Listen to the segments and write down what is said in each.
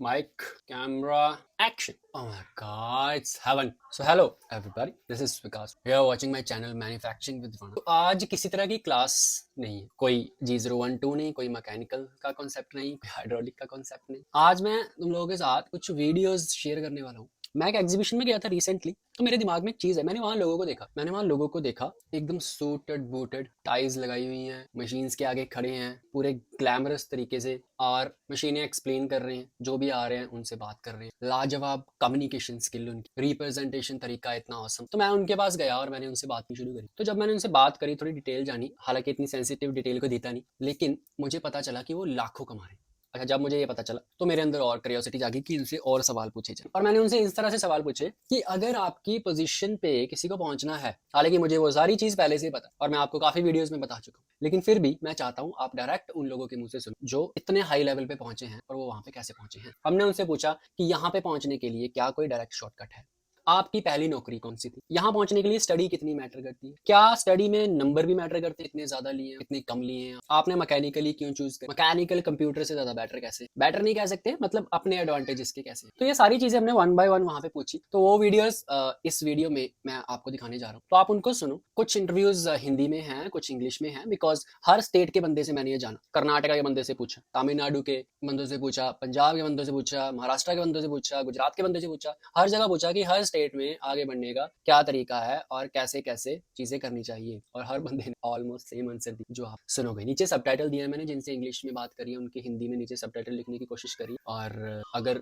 Mic, camera, action. Oh my god, it's heaven. So hello everybody, this is Vikas. You are watching my channel Manufacturing with Vana. तो आज किसी तरह की class नहीं है, कोई G012 नहीं, कोई मैकेनिकल का कॉन्सेप्ट नहीं, कोई हाइड्रोलिक का कॉन्सेप्ट नहीं। आज मैं तुम लोगों के साथ कुछ वीडियोस शेयर करने वाला हूँ। मैं एक एग्जीबिशन में गया था रिसेंटली, तो मेरे दिमाग में एक चीज है, मैंने वहां लोगों को देखा एकदम सूटेड बूटेड, टाइज लगाई हुई हैं, मशीन्स के आगे खड़े हैं पूरे ग्लैमरस तरीके से, और मशीनें एक्सप्लेन कर रहे हैं, जो भी आ रहे हैं उनसे बात कर रहे हैं। लाजवाब कम्युनिकेशन स्किल, उनकी रिप्रेजेंटेशन तरीका इतना औसम। तो मैं उनके पास गया और मैंने उनसे बात की शुरू करी। तो जब मैंने उनसे बात करी, थोड़ी डिटेल जानी, हालांकि इतनी सेंसिटिव डिटेल को देता नहीं, लेकिन मुझे पता चला कि वो लाखों कमा रहे हैं। अच्छा, जब मुझे ये पता चला तो मेरे अंदर और क्यूरियोसिटी जागी कि इनसे और सवाल पूछे जाए, और मैंने उनसे इस तरह से सवाल पूछे कि अगर आपकी पोजीशन पे किसी को पहुंचना है, हालांकि मुझे वो सारी चीज पहले से पता और मैं आपको काफी वीडियोस में बता चुका हूँ, लेकिन फिर भी मैं चाहता हूँ आप डायरेक्ट उन लोगों के मुंह से सुनो जो इतने हाई लेवल पे पहुंचे हैं और वो वहां पे कैसे पहुंचे हैं। हमने उनसे पूछा कि यहाँ पे पहुंचने के लिए क्या कोई डायरेक्ट शॉर्टकट है, आपकी पहली नौकरी कौन सी थी, यहाँ पहुंचने के लिए स्टडी कितनी मैटर करती है, क्या स्टडी में नंबर भी मैटर करते हैं, कितने ज्यादा लिए हैं कितने कम लिए हैं, आपने मैकेनिकली क्यों चूज किया, मैकेनिकल कंप्यूटर से ज्यादा बेटर कैसे, बेटर नहीं कह सकते, मतलब अपने एडवांटेजेस के कैसे। तो ये सारी चीजें हमने वन बाय वन वहां पे पूछी। तो वो वीडियोस इस वीडियो में मैं आपको दिखाने जा रहा हूँ, तो आप उनको सुनो। कुछ इंटरव्यूज हिंदी में हैं, कुछ इंग्लिश में हैं, बिकॉज हर स्टेट के बंदे से मैंने ये जाना। कर्नाटका के बंदे से पूछा, तमिलनाडु के बंदों से पूछा, पंजाब के बंदों से पूछा, महाराष्ट्र के बंदों से पूछा, गुजरात के बंदे से पूछा, हर जगह पूछा कि हर स्टेट में आगे बढ़ने का क्या तरीका है और कैसे कैसे चीजें करनी चाहिए, और हर बंदे ने ऑलमोस्ट सेम आंसर दी जो आप सुनोगे। नीचे सबटाइटल दिए हैं मैंने, जिनसे इंग्लिश में बात करी है उनकी हिंदी में नीचे सबटाइटल लिखने की कोशिश करी, और अगर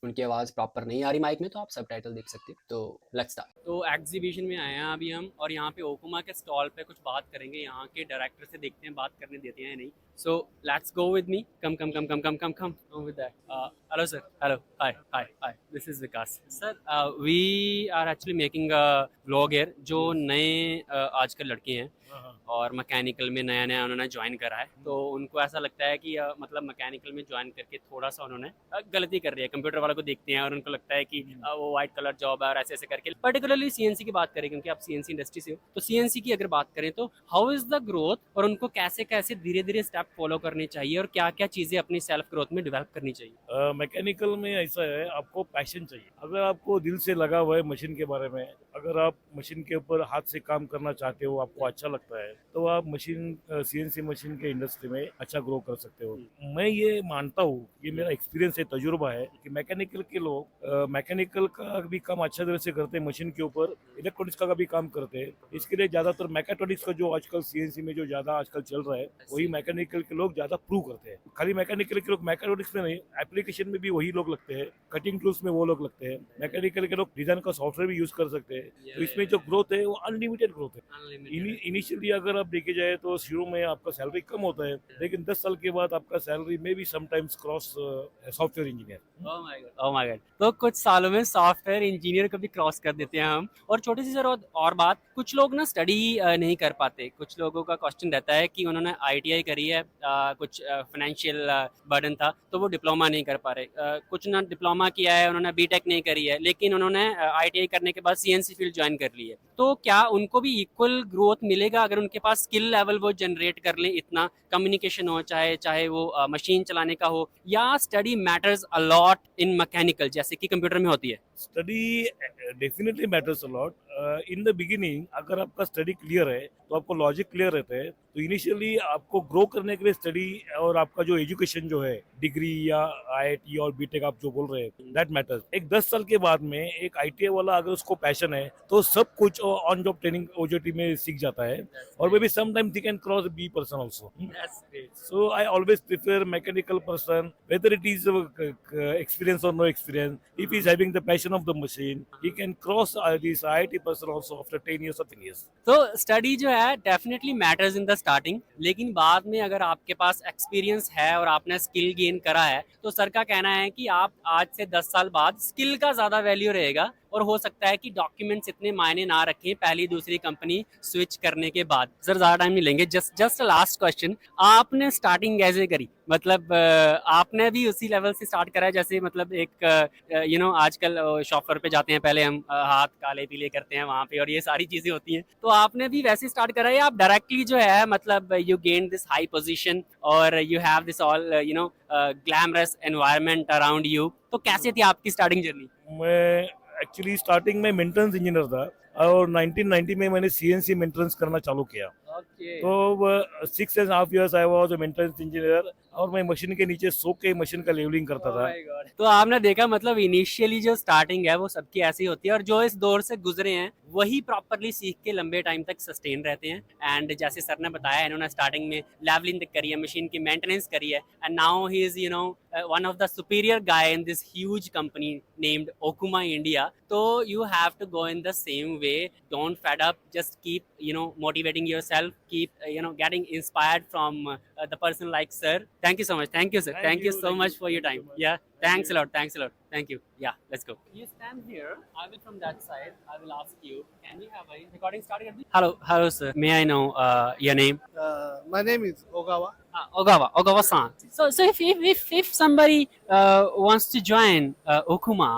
उनकी आवाज प्रॉपर नहीं आ रही माइक में तो आप सबटाइटल देख सकते हो। तो लेट्स स्टार्ट। तो एग्जीबिशन में आए हैं अभी हम, और यहाँ पे ओकुमा के स्टॉल पे कुछ बात करेंगे, यहाँ के डायरेक्टर से देखते हैं बात करने देते हैं या नहीं। So let's go with me. Come with that. Hello, sir. Hello. Hi. This is Vikas. Sir, we are actually making a vlog here. जो नए आजकल लड़के हैं और मैकेनिकल में नया नया उन्होंने ज्वाइन करा है, तो उनको ऐसा लगता है कि मतलब मैकेनिकल में ज्वाइन करके थोड़ा सा उन्होंने गलती कर रही है। कंप्यूटर वालों को देखते हैं और उनको लगता है कि वो वाइट कलर जॉब है और ऐसे ऐसे करके। पर्टिकुलरली सीएनसी की बात करें, क्योंकि आप सीएनसी इंडस्ट्री से हो, तो सीएनसी की अगर बात करें तो हाउ इज द ग्रोथ, और उनको कैसे कैसे धीरे धीरे स्टेप फॉलो करने चाहिए और क्या क्या चीजें अपनी सेल्फ ग्रोथ में डेवलप करनी चाहिए। मैकेनिकल में ऐसा है, आपको पैशन चाहिए। अगर आपको दिल से लगा हुआ है मशीन के बारे में, अगर आप मशीन के ऊपर हाथ से काम करना चाहते हो, आपको अच्छा लगता है, तो आप मशीन सीएनसी मशीन के इंडस्ट्री में अच्छा ग्रो कर सकते हो। मैं ये मानता हूँ, ये मेरा एक्सपीरियंस है, तजुर्बा है, कि मैकेनिकल के लोग मैकेनिकल का भी काम अच्छा तरह से करते हैं, मशीन के ऊपर इलेक्ट्रॉनिक्स का भी काम करते हैं। इसके लिए ज्यादातर मैकेट्रॉनिक्स का जो आजकल सीएनसी में जो ज्यादा आजकल चल रहा है, वही मैकेनिकल के लोग ज्यादा प्रूव करते हैं। खाली मैकेनिकल के लोग मैकेट्रॉनिक्स में नहीं, एप्लीकेशन में भी वही लोग लगते हैं, कटिंग टूल्स में वो लोग लगते हैं। मैकेनिकल के लोग डिजाइन का सॉफ्टवेयर भी यूज कर सकते हैं। तो इसमें जो ग्रोथ है वो अनलिमिटेड ग्रोथ है। इनिशियली अगर आप देखे जाए तो शुरू में आपका सैलरी कम होता है, लेकिन 10 साल के बाद आपका सैलरी में भी sometimes cross software engineer. Oh my God. तो कुछ सालों में सॉफ्टवेयर इंजीनियर को भी क्रॉस कर देते हैं हम। और छोटी सी जरूरत और बात, कुछ लोग ना स्टडी नहीं कर पाते। कुछ लोगों का क्वेश्चन रहता है कि उन्होंने आईटीआई करी है, कुछ फाइनेंशियल बर्डन था तो वो डिप्लोमा नहीं कर पा रहे। कुछ ना डिप्लोमा किया है, उन्होंने बीटेक नहीं करी है, लेकिन उन्होंने आईटीआई करने के बाद सीएनसी फील्ड ज्वाइन कर ली है। तो क्या उनको भी इक्वल ग्रोथ मिलेगा अगर उनके पास स्किल लेवल वो जनरेट कर ले, इतना कम्युनिकेशन हो, चाहे चाहे वो मशीन चलाने का हो, या study matters a lot in mechanical जैसे कि कंप्यूटर में होती है। Study definitely matters a lot. In the beginning अगर आपका स्टडी क्लियर है तो आपको लॉजिक क्लियर रहता है, तो इनिशियली आपको ग्रो करने के लिए स्टडी और आपका जो एजुकेशन जो है, डिग्री या आईआईटी और बीटेक आप जो बोल रहे हैं, दैट मैटर्स। एक 10 साल के बाद में एक आईटीआई वाला अगर उसको पैशन है तो सब कुछ ऑन जॉब ट्रेनिंग ओजेटी में सीख जाता है, और may be sometime he can cross be person also. So I always prefer mechanical person, whether it is experience or no experience. If he is having the passion of the machine, he can cross this IIT person also after 10 years or 10 years. तो study जो है definitely matters in the starting, लेकिन बाद में अगर आपके पास experience है और आपने स्किल गेन करा है, तो सर का कहना है कि आप आज से 10 साल बाद स्किल का ज्यादा वैल्यू रहेगा और हो सकता है कि डॉक्यूमेंट्स इतने मायने ना रखें पहली दूसरी कंपनी स्विच करने के बाद। सर ज़्यादा टाइम नहीं लेंगे, जस्ट लास्ट क्वेश्चन, आपने स्टार्टिंग कैसे करी? मतलब आपने भी उसी लेवल से स्टार्ट करा है जैसे मतलब एक आजकल शॉपर पे जाते हैं पहले हम हाथ काले पीले करते हैं वहाँ पे और ये सारी चीजें होती हैं, तो आपने भी वैसे स्टार्ट करा है या आप डायरेक्टली जो है मतलब you gain this high position और you have this all glamorous environment around you, तो कैसे थी आपकी स्टार्टिंग जर्नी? मैं एक्चुअली स्टार्टिंग में मेंटेनेंस इंजीनियर था और 1990 में मैंने सीएनसी मेंटेनेंस करना चालू किया। ओके। तो 6.5 years I was maintenance engineer और मैं मशीन के नीचे सो के मशीन का लेवलिंग करता था। तो आपने देखा मतलब इनिशियली जो स्टार्टिंग है वो सबकी ऐसी होती है और जो इस दौर से गुजरे हैं वही प्रॉपरली सीख के लंबे टाइम तक सस्टेन रहते हैं। एंड जैसे सर ने बताया इन्होंने स्टार्टिंग में लेवलिंग करी है, मशीन की मेंटेनेंस करी है, and now he is one of the superior guy in this huge company named Okuma India. So you have to go in the same way. Don't fed up. Just keep motivating yourself. Keep getting inspired from the person like sir. Thank you so much. Thank you sir. Thank you so much for your time. Yeah. Thanks a lot. Thanks a lot. Thank you. Yeah. Let's go. You stand here. I will from that side. I will ask you. Can we have a recording started? Hello. Hello sir. May I know your name? My name is Ogawa. Ogawa-san. So if somebody wants to join Okuma,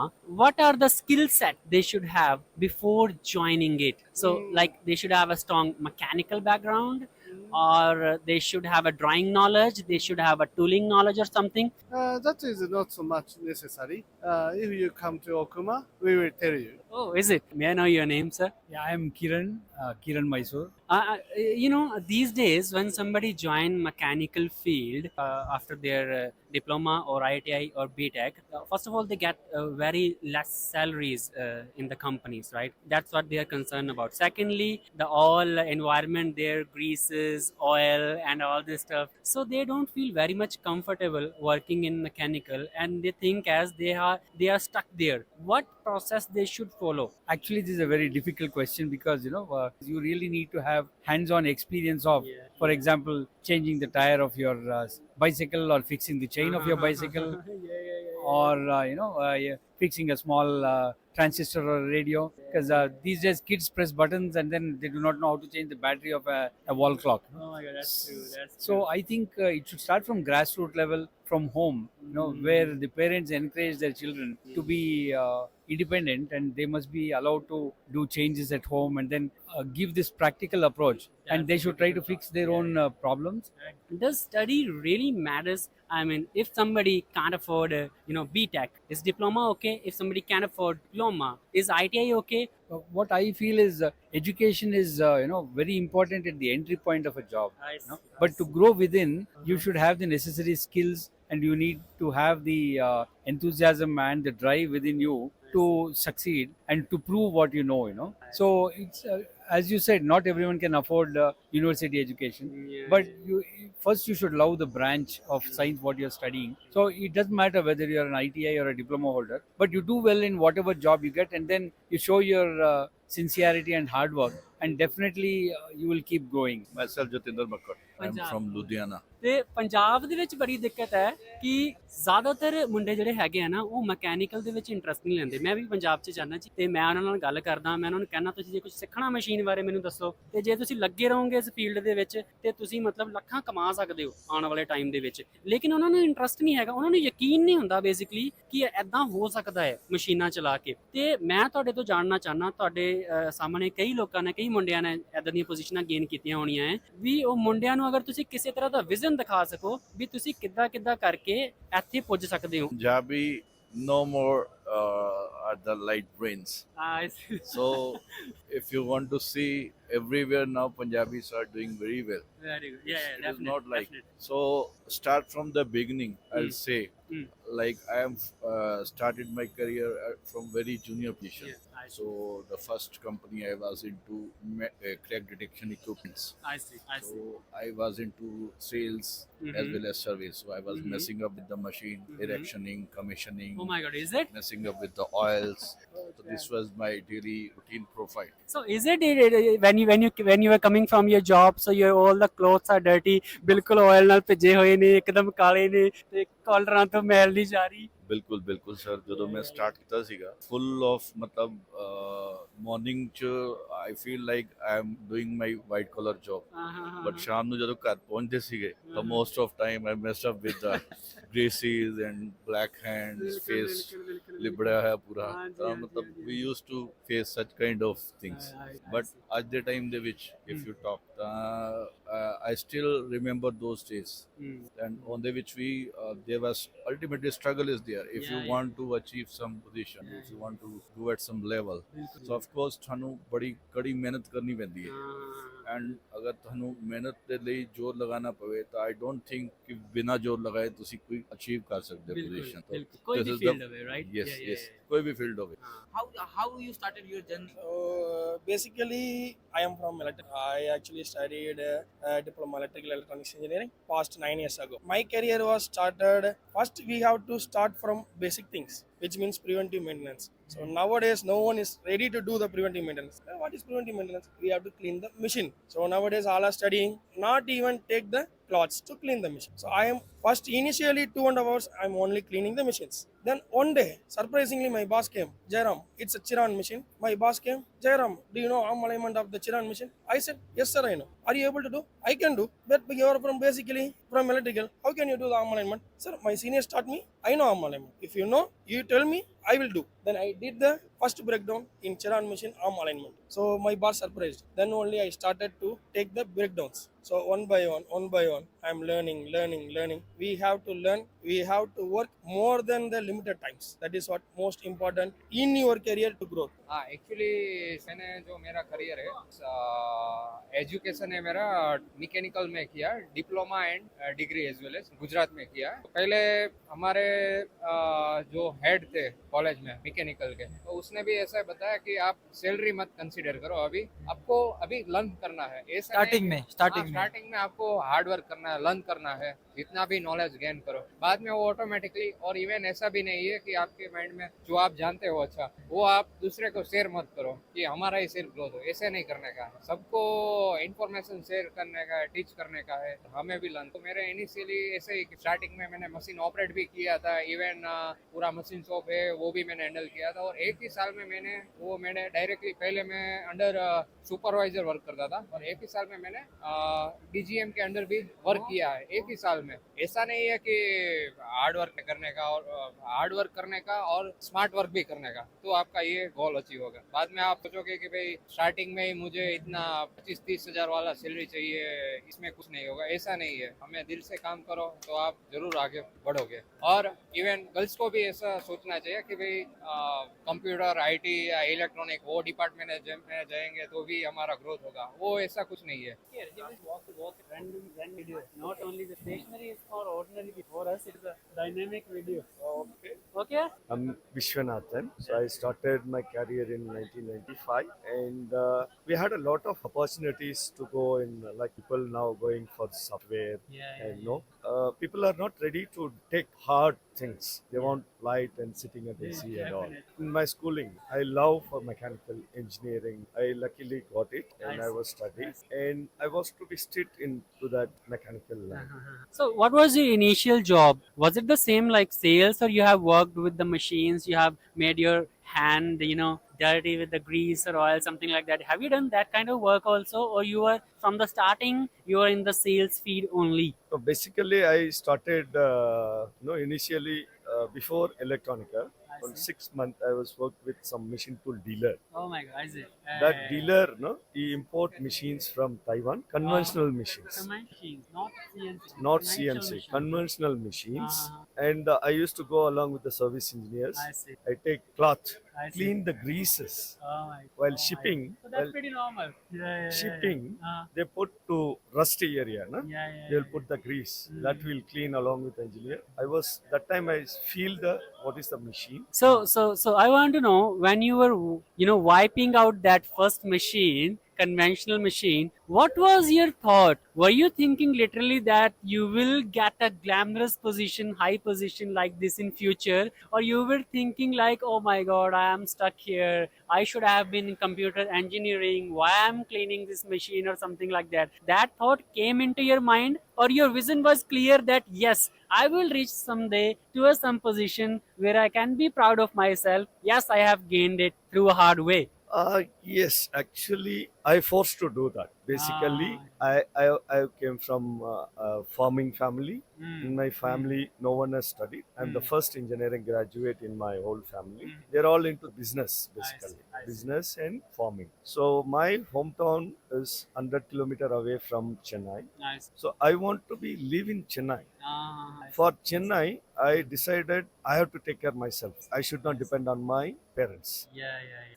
what are the skill set they should have before joining it? So like they should have a strong mechanical background, or they should have a drawing knowledge, they should have a tooling knowledge or something. That is not so much necessary. If you come to Okuma, we will tell you. Oh, is it? May I know your name, sir? Yeah, I am Kiran Mysore. These days when somebody join mechanical field after their diploma or ITI or BTech, first of all they get very less salaries in the companies, right? That's what they are concerned about. Secondly, the all environment there, greases, oil and all this stuff, so they don't feel very much comfortable working in mechanical, and they think as they are stuck there. What process they should follow? Actually, this is a very difficult question because you really need to have hands-on experience of, for example, changing the tire of your bicycle or fixing the chain of your bicycle, or fixing a small transistor or radio. Because these days kids press buttons and then they do not know how to change the battery of a wall clock. Oh my god, that's true. So I think it should start from grassroots level, from home, where the parents encourage their children to be independent, and they must be allowed to do changes at home, and then give this practical approach, and they should try to fix their own problems. Does study really matters? I mean, if somebody can't afford BTech, is diploma okay? If somebody can't afford diploma, is ITI okay? What I feel is education is very important at the entry point of a job. But to grow within, you should have the necessary skills, and you need to have the enthusiasm and the drive within you to succeed and to prove what you know. So it's as you said, not everyone can afford university education, but you should love the branch of science what you're studying. So it doesn't matter whether you're an ITI or a diploma holder, but you do well in whatever job you get, and then you show your sincerity and hard work, and definitely you will keep growing. Myself, Jatinder Makkar. I'm from Ludhiana. ਤੇ ਪੰਜਾਬ ਦੇ ਵਿੱਚ ਬੜੀ ਦਿੱਕਤ ਹੈ ਕਿ ਜ਼ਿਆਦਾਤਰ ਮੁੰਡੇ ਜਿਹੜੇ ਹੈਗੇ ਆ ਨਾ ਉਹ ਮਕੈਨੀਕਲ ਦੇ ਵਿੱਚ ਇੰਟਰਸਟ ਨਹੀਂ ਲੈਂਦੇ। ਮੈਂ ਵੀ ਪੰਜਾਬ 'ਚ ਜਾਂਦਾ ਜੀ ਤੇ ਮੈਂ ਉਹਨਾਂ ਨਾਲ ਗੱਲ ਕਰਦਾ, ਮੈਂ ਉਹਨਾਂ ਨੂੰ ਕਹਿੰਦਾ ਤੁਸੀਂ ਜੇ ਕੁਝ ਸਿੱਖਣਾ ਮਸ਼ੀਨ ਬਾਰੇ ਮੈਨੂੰ ਦੱਸੋ, ਤੇ ਜੇ ਤੁਸੀਂ ਲੱਗੇ ਰਹੋਗੇ ਇਸ ਫੀਲਡ ਦੇ ਵਿੱਚ ਤੇ ਤੁਸੀਂ ਮਤਲਬ ਲੱਖਾਂ ਕਮਾ ਸਕਦੇ ਹੋ ਆਉਣ ਵਾਲੇ ਟਾਈਮ ਦੇ ਵਿੱਚ। ਲੇਕਿਨ ਉਹਨਾਂ ਨੂੰ ਇੰਟਰਸਟ ਨਹੀਂ ਹੈਗਾ, ਉਹਨਾਂ ਨੂੰ ਯਕੀਨ ਨਹੀਂ ਹੁੰਦਾ ਬੇਸਿਕਲੀ ਕਿ ਐਦਾਂ ਹੋ ਸਕਦਾ ਹੈ ਮਸ਼ੀਨਾਂ ਚਲਾ ਕੇ। ਤੇ ਮੈਂ ਤੁਹਾਡੇ ਤੋਂ ਜਾਣਨਾ ਚਾਹੁੰਦਾ, ਤੁਹਾਡੇ ਸਾਹਮਣੇ ਕਈ ਲੋਕਾਂ ਨੇ, ਕਈ ਮੁੰਡਿਆਂ ਨੇ ਐਦਾਂ ਦੀਆਂ ਪੋਜੀਸ਼ਨਾਂ ਗੇਨ ਕੀਤੀਆਂ ਹੋਣੀਆਂ ਹੈ ਵੀ ਉਹ ਮੁੰਡਿਆਂ ਨੂੰ ਅਗਰ ਤੁਸੀਂ ਕਿਸੇ ਤਰ੍ਹਾਂ ਦਾ ਵਿਜ਼ਨ ਦਿਖਾ ਸਕੋ ਵੀ ਤੁਸੀਂ ਕਿੱਦਾਂ ਕਰਕੇ ਇੱਥੇ ਪੁੱਜ ਸਕਦੇ ਹੋ। Punjabi, no more are the light brains. So if you want to see everywhere now, Punjabis are doing very well. Very good. Yeah, It is definitely, not like definitely. so. Start from the beginning. I'll say, like I am started my career from very junior position. Yeah, I see. So the first company I was into crack detection equipments. I see. So I was into sales as well as service. So I was messing up with the machine, erectioning, commissioning, Oh my god, is it? messing up with the oils. So this was my daily routine profile. So is it when you were coming from your job, so your all the clothes are dirty, ਬਿਲਕੁਲ oil ਨਾਲ ਭਿੱਜੇ ਹੋਏ ਨੇ, ਇੱਕਦਮ ਕਾਲੇ ਨੇ ਤੇ ਕਾਲਰਾਂ ਤੋਂ ਮੈਲ ਨਹੀਂ ਜਾ ਰਹੀ? ਬਿਲਕੁਲ ਬਿਲਕੁਲ ਸਰ, ਜਦੋਂ ਮੈਂ ਸਟਾਰਟ ਕੀਤਾ ਸੀਗਾ ਫੁੱਲ ਆਫ ਮਤਲਬ ਮਾਰਨਿੰਗ ਚ I feel like I am doing my white collar job, but ਸ਼ਾਮ ਨੂੰ ਜਦੋਂ ਘਰ ਪਹੁੰਚਦੇ ਸੀਗੇ ਤਾਂ most of time I messed up with the greases and black hands, face ਲਿਬੜਿਆ ਹੋਇਆ ਪੂਰਾ, ਤਾਂ ਮਤਲਬ we used to face such kind of things. But ਅੱਜ ਦੇ ਟਾਈਮ ਦੇ ਵਿੱਚ ਇਫ ਯੂ ਟਾਕ ਤਾਂ I still remember those days, and ਉਹਦੇ ਵਿੱਚ ਵੀ there was ultimately struggle is there if you want to achieve some position, if you want to go at some level, so of course ਤੁਹਾਨੂੰ ਬੜੀ ਕੜੀ ਮਿਹਨਤ ਕਰਨੀ ਪੈਂਦੀ ਹੈ, ਐਂਡ ਅਗਰ ਤੁਹਾਨੂੰ ਮਿਹਨਤ ਦੇ ਲਈ ਜ਼ੋਰ ਲਗਾਉਣਾ ਪਵੇ ਤਾਂ ਆਈ ਡੋਂਟ ਥਿੰਕ ਕਿ ਬਿਨਾਂ ਜ਼ੋਰ ਲਗਾਏ ਤੁਸੀਂ ਕੋਈ ਅਚੀਵ ਕਰ ਸਕਦੇ ਹੋ ਪੋਜੀਸ਼ਨ। ਕੋਈ ਵੀ ਫੀਲਡ ਹੋਵੇ, ਰਾਈਟ? ਯੈਸ ਯੈਸ, ਕੋਈ ਵੀ ਫੀਲਡ ਹੋਵੇ। How you started your journey? Basically, I am from electric. I actually studied diploma electrical electronics engineering past 9 years ago. My career was started. First, we have to start from basic things, which means preventive maintenance. So nowadays, no one is ready to do the preventive maintenance. What is preventive maintenance? We have to clean the machine. So nowadays, all are studying not even take the cloths to clean the machine. So I am first initially 2.5 hours I'm only cleaning the machines. Then one day, surprisingly, my boss came. Jairam, it's a Chiran machine. My boss came. Jairam, do you know arm alignment of the Chiran machine? I said, yes sir, I know. Are you able to do? I can do. But you are from basically from electrical. How can you do the arm alignment? Sir, my seniors taught me. I know arm alignment. If you know, you tell me, I will do. Then I did the first breakdown in Chiran machine arm alignment. So my boss surprised. Then only I started to take the breakdowns. So one by one, I'm learning. We have to learn. We have to work more than the limited times. That is what most important in your career to grow. हाँ actually मैंने जो मेरा career है education है मेरा mechanical में किया, diploma and degree as well as Gujarat में किया। तो पहले हमारे जो हेड थे कॉलेज में मैकेनिकल के, तो उसने भी ऐसा बताया कि आप सैलरी मत कंसीडर करो, अभी आपको अभी लर्न करना है। स्टार्टिंग में आपको हार्ड वर्क करना है, लर्न करना है, जितना भी नॉलेज गेन करो, बाद में वो ऑटोमेटिकली। और इवन ऐसा भी नहीं है कि आपके माइंड में जो आप जानते हो अच्छा वो आप दूसरे को शेयर मत करो कि हमारा ही सिर्फ ग्रोथ हो, ऐसे नहीं करने का है। सबको इन्फॉर्मेशन शेयर करने का है, टीच करने का है, हमें भी लर्न। तो मेरे इनिशियली ऐसे ही स्टार्टिंग में मैंने मशीन ऑपरेट भी किया था, इवन पूरा मशीन शॉप है वो भी मैंने हैंडल किया था। और एक ही साल में मैंने डायरेक्टली पहले मैं अंडर सुपरवाइजर वर्क करता था, और एक ही साल में मैंने डीजीएम के अंडर भी वर्क किया है, एक ही साल में। ऐसा नहीं है कि हार्ड वर्क करने का और स्मार्ट वर्क भी करने का, तो आपका ये गोल अचीव होगा। बाद में आप सोचोगे कि भाई स्टार्टिंग में ही मुझे इतना 25-30 हजार वाला सैलरी चाहिए, इसमें कुछ नहीं होगा, ऐसा नहीं है। हमें दिल से काम करो तो आप जरूर आगे बढ़ोगे। और इवन गर्ल्स को भी ऐसा सोचना चाहिए कि भाई कंप्यूटर, आईटी या इलेक्ट्रॉनिक वो डिपार्टमेंट में जाएंगे तो भी हमारा ग्रोथ होगा, वो ऐसा कुछ नहीं है। Random video. Not only the stationery is for ordinary. For us, it's a dynamic video. Okay. I'm Vishwanathan. So I started my career in 1995, and we had a lot of opportunities to go in. Like people now going for software, and people are not ready to take hard things. They want light and sitting at AC and all. In my schooling, I love for mechanical engineering. I luckily got it, and I was studying, and I was to be straight into that mechanical line. So, what was your initial job? Was it the same like sales, or you have worked with the machines? You have made your hand, dirty with the grease or oil, something like that. Have you done that kind of work also, or you were from the starting? You were in the sales field only. So basically, I started, initially before Electronica. For 6 months, I was worked with some machine tool dealer. Oh my God, is it? That dealer, he import machines from Taiwan, conventional machines, Machines, not CNC. not Conventional CNC, machine. conventional machines. Uh-huh. And I used to go along with the service engineers. I see. I take cloth, I see. clean the greases. Oh my God. While shipping, So that's pretty normal. shipping, Uh, they put to rusty area, no? yeah. They'll put the grease. That will clean along with the engineer. That time I feel what is the machine. So I want to know, when you were, wiping out that first machine, conventional machine, what was your thought? Were you thinking literally that you will get a glamorous position, high position like this in future, or you were thinking like, oh my god, I am stuck here, I should have been in computer engineering, why I'm cleaning this machine or something like that? That thought came into your mind, or your vision was clear that yes, I will reach someday to a some position where I can be proud of myself. Yes, I have gained it through a hard way. Yes, actually, I forced to do that. Basically, I came from a farming family. In my family, no one has studied. I'm the first engineering graduate in my whole family. They're all into business, basically, business and farming. So my hometown is 100 kilometer away from Chennai. Nice. So I want to live in Chennai. For Chennai, I decided I have to take care of myself. I should not depend on my parents. Yeah.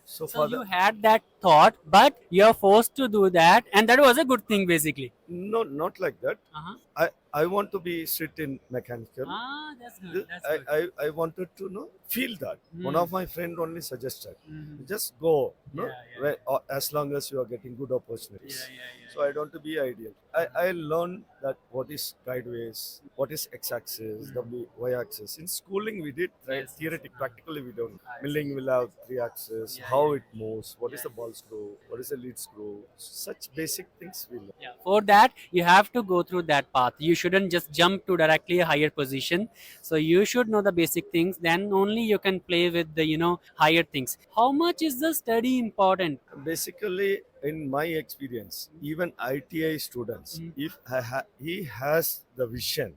So So for you the had that thought, but you're forced to do that, and that was a good thing basically. no, not like that. Uh-huh. I want to be sit in mechanical. That's good. That's good. I wanted to feel that. One of my friend only suggested, Mhm. just go, no, Yeah. as long as you are getting good opportunities. Yeah. So I don't want to be ideal. I learned that what is guideways, what is x-axis, y-axis. In schooling we did Yes. theoretic, practically we don't. I see. Milling will have 3 axes, Yeah, how yeah. it moves, what is Yeah. the ball screw, what is the lead screw. Such basic things we learn. Yeah. For that, you have to go through that path. You shouldn't just jump to directly a higher position. So you should know the basic things. Then only you can play with the higher things. How much is the study important? Basically, in my experience, even ITI students, if he has the vision,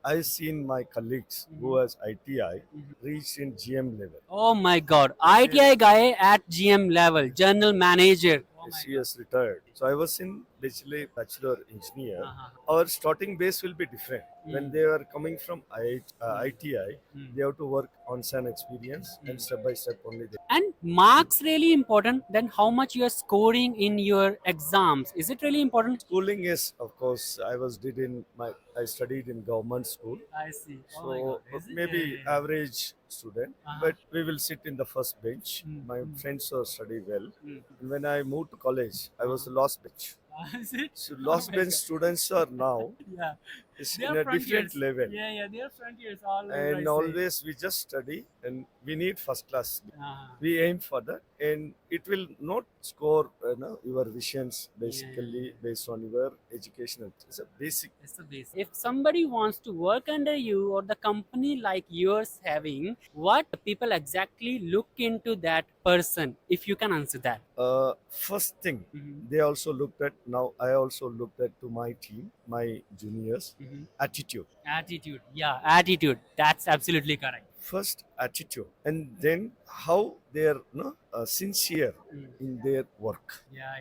I've seen my colleagues who has ITI reach in GM level. Oh my God! ITI guy at GM level, general manager. Oh my He has retired. So I was in basically bachelor engineer. Uh-huh. Our starting base will be different. When they are coming from ITI, they have to work on some experience and step by step only. And marks really important. Then how much you are scoring in your exams? Is it really important? Schooling is, of course, I studied in government school. I see. So maybe average student, but we will sit in the first bench. My friends study well. And when I moved to college, I was the last bench. Is it? So last bench students are now Yeah. is They in are a different frontiers. level. Yeah, they are frontiers all over. I And say. always we just study and we need first class. Uh-huh. We aim for that, and it will not score your visions basically based on your educational. It's a basic. It's the basic. If somebody wants to work under you or the company like yours having, what people exactly look into that person? If you can answer that. First thing, Mhm. they also looked at. Now I also looked at to my team, my juniors, attitude. Attitude. Yeah, attitude. That's absolutely correct. First attitude, and then how they're sincere in their work. Yeah.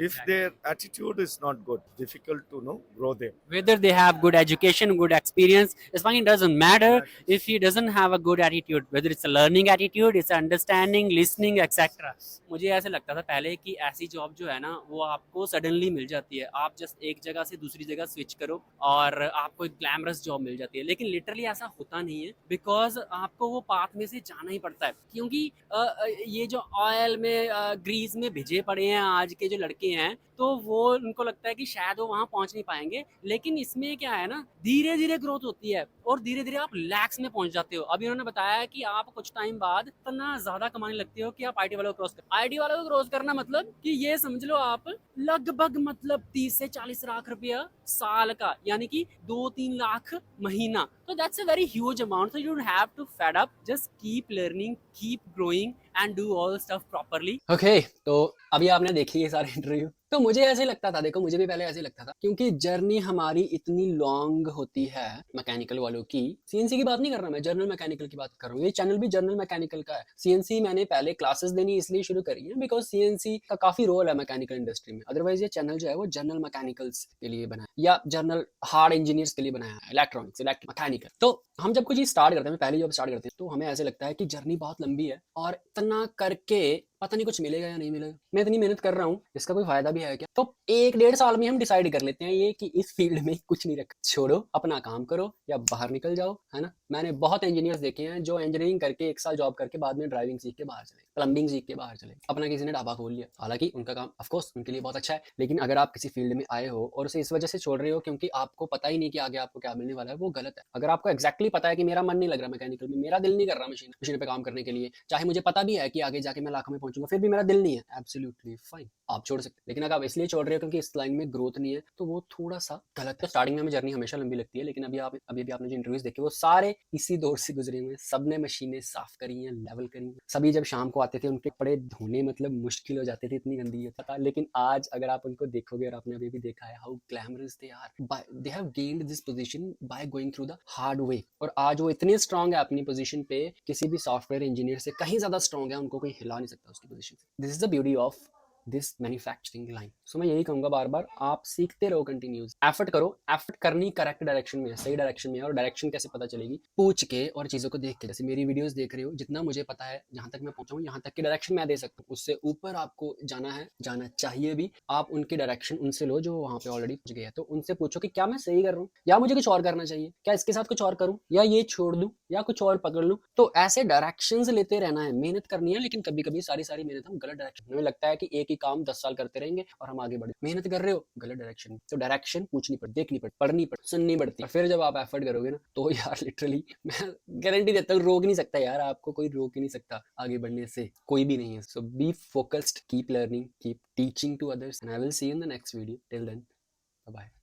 If their attitude is not good, difficult to grow them. Whether they have good education, good experience, it's fine. It doesn't matter if he doesn't have a good attitude. Whether it's a learning attitude, it's understanding, listening, etc. मुझे ऐसे लगता था पहले कि ऐसी job जो है ना वो आपको सडनली मिल जाती है. आप जस्ट एक जगह से दूसरी जगह स्विच करो और आपको एक ग्लैमरस जॉब मिल जाती है. लेकिन लिटरली ऐसा होता नहीं है, बिकॉज आपको वो पाथ में से जाना ही पड़ता है. क्योंकि ये जो ऑयल में ग्रीस में भिजे पड़े हैं आज के जो लड़के हैं, तो वो उनको लगता है कि शायद वो वहां पहुंच नहीं पाएंगे. लेकिन इसमें क्या है ना, धीरे धीरे ग्रोथ होती है और धीरे धीरे आप लैक्स में पहुंच जाते हो. अभी उन्होंने बताया कि आप कुछ टाइम बाद इतना ज्यादा कमाने लगते हो कि आप आईटी वालों को क्रॉस कर. आईटी वालों को क्रॉस करना मतलब कि ये समझ लो आप लगभग मतलब 30 से 40 लाख रुपया साल का, यानी कि 2-3 लाख महीना. तो that's a very huge amount. So you don't have to fed up, just keep learning, keep growing and do all stuff properly. Okay, तो अभी आपने देखी ये सारे इंटरव्यू, तो मुझे ऐसे लगता था, देखो मुझे भी पहले ऐसे लगता था, क्योंकि जर्नी हमारी इतनी लॉन्ग होती है मैकेनिकल वालों की. सीएनसी की बात नहीं कर रहा मैं, जनरल मैकेनिकल की बात कर रहा हूँ. ये चैनल भी जनरल मैकेनिकल का है. सीएनसी मैंने पहले क्लासेस देनी इसलिए शुरू करी है बिकॉज सीएनसी का काफी रोल है मैकेनिकल इंडस्ट्री में. अदरवाइज ये चैनल जो है वो जनरल मैकेनिकल्स के लिए बना है या जनरल हार्ड इंजीनियर्स के लिए बनाया है, इलेक्ट्रॉनिक्स, मैकेनिकल. तो हम जब कुछ चीज स्टार्ट करते हैं, पहले जब स्टार्ट करते हैं, तो हमें ऐसे लगता है कि जर्नी बहुत लंबी है और इतना करके पता नहीं कुछ मिलेगा या नहीं मिलेगा, मैं इतनी मेहनत कर रहा हूँ, इसका कोई फायदा भी है क्या? तो 1-1.5 साल में हम डिसाइड कर लेते हैं ये कि इस फील्ड में कुछ नहीं रखा, छोड़ो, अपना काम करो या बाहर निकल जाओ, है ना। मैंने बहुत इंजीनियर्स देखे हैं जो इंजीनियरिंग करके 1 साल जॉब करके बाद में ड्राइविंग सीख के बाहर चले, प्लम्बिंग सीख के बाहर चले, अपना किसी ने ढाबा खोल लिया। हालांकि उनका काम ऑफ कोर्स उनके लिए बहुत अच्छा है, लेकिन अगर आप किसी फील्ड में आए हो और उसे इस वजह से छोड़ रहे हो क्योंकि आपको पता ही नहीं कि आगे आपको क्या मिलने वाला है, वो गलत है। अगर आपको एक्जैक्टली पता है कि मेरा मन नहीं लग रहा मैकेनिकल में, मेरा दिल नहीं कर रहा मशीन पे काम करने के लिए, चाहे मुझे पता भी है कि आगे जाके मैं लाखों में पहुंचूंगा, फिर भी मेरा दिल नहीं है, एब्सोल्युटली फाइन, आप छोड़ सकते हैं। लेकिन अगर आप इसलिए छोड़ रहे हो क्योंकि इस लाइन में ग्रोथ नहीं है, तो वो थोड़ा सा गलत है। स्टार्टिंग में हमें जर्नी हमेशा लंबी लगती है, लेकिन अभी आपने जो इंटरव्यूज देखे वो सारे इसी दौर से गुजरे हुए हैं। सबने मशीनें साफ करी हैं, लेवल करी हैं। सभी जब शाम को आते थे उनके कपड़े धोने मतलब मुश्किल हो जाते थे, इतनी गंदी है पता। लेकिन आज अगर आप उनको देखोगे, और आपने अभी भी देखा है how glamorous they are, they have gained this position by going through the hard way. और आज वो इतने स्ट्रांग है अपनी पोजीशन पे, किसी भी सॉफ्टवेयर इंजीनियर से कहीं ज्यादा स्ट्रांग है, उनको कोई हिला नहीं सकता उसकी पोजीशन से। This is the beauty of this manufacturing line. So मैं यही कहूंगा बार बार, आप सीखते रहो, कंटिन्यूस एफर्ट करो। एफर्ट करनी करेक्ट डायरेक्शन में है, सही डायरेक्शन में है। और डायरेक्शन कैसे पता चलेगी? पूछ के और चीजों को देख के। जैसे मेरी वीडियोस देख रहे हो, जितना मुझे पता है, जहां तक मैं पहुंचा हूं, यहाँ तक की डायरेक्शन मैं दे सकता हूँ। उससे ऊपर आपको जाना है, जाना चाहिए भी। आप उनकी डायरेक्शन उनसे लो जो वहां पे ऑलरेडी पहुंच गए हैं। तो उनसे पूछो कि क्या मैं सही कर रहा हूँ या मुझे कुछ और करना चाहिए, क्या इसके साथ कुछ और करूँ या ये छोड़ दूं या कुछ और पकड़ लूं। तो ऐसे डायरेक्शंस लेते रहना है, मेहनत करनी है। लेकिन कभी कभी सारी मेहनत हम गलत डायरेक्शन में लगता है कि एक ही काम 10 साल करते रहेंगे और हम आगे बढ़े। मेहनत कर रहे हो गलत डायरेक्शन में, तो डायरेक्शन पूछनी पड़ती, देखनी पड़ती, पढ़नी पड़ती, सुननी पड़ती। और फिर जब आप एफर्ट करोगे ना, तो यार लिटरली मैं गारंटी देता हूँ, रोक नहीं सकता यार, आपको कोई रोक ही नहीं सकता आगे बढ़ने से, कोई भी नहीं है। So be focused, keep learning, keep teaching to others, and I will see you in the next video. Till then, bye bye.